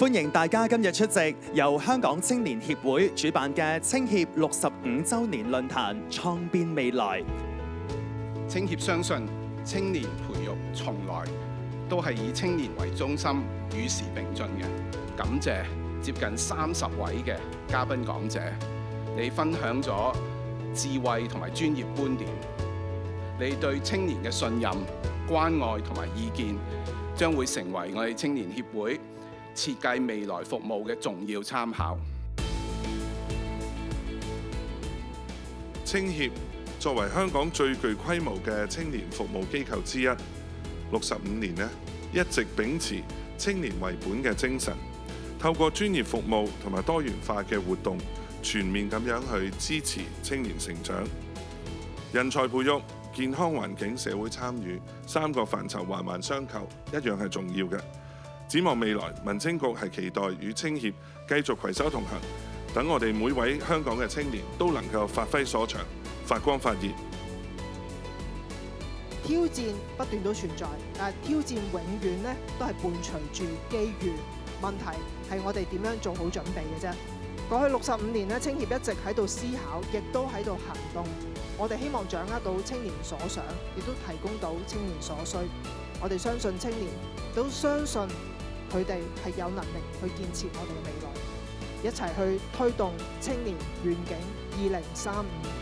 歡迎大家今日出席由香港青年協會主辦嘅青協65週年論壇創變未來。青協相信青年培育從來都係以青年為中心，與時並進嘅。感謝接近30位嘅嘉賓講者，你分享咗智慧同埋專業觀點，你對青年嘅信任、關愛同埋意見，將會成為我哋青年協會設計未來服務嘅重要參考。青協作為香港最具規模嘅青年服務機構之一，65年一直秉持青年為本嘅精神，透過專業服務同埋多元化嘅活動，全面咁樣去支持青年成長。人才培育、健康環境、社會參與3個範疇環環相扣，一樣係重要嘅。展望未來，民青局係期待與青協繼續攜手同行，等我哋每位香港嘅青年都能夠發揮所長，發光發熱。挑戰不斷都存在，但係挑戰永遠都係伴隨住機遇。問題係我哋點樣做好準備嘅啫。過去65年青協一直喺度思考，亦都喺度行動。我哋希望掌握到青年所想，亦都提供到青年所需。我哋相信青年，都相信佢哋係有能力去建設我哋嘅未來，一齊去推動青年願景2035。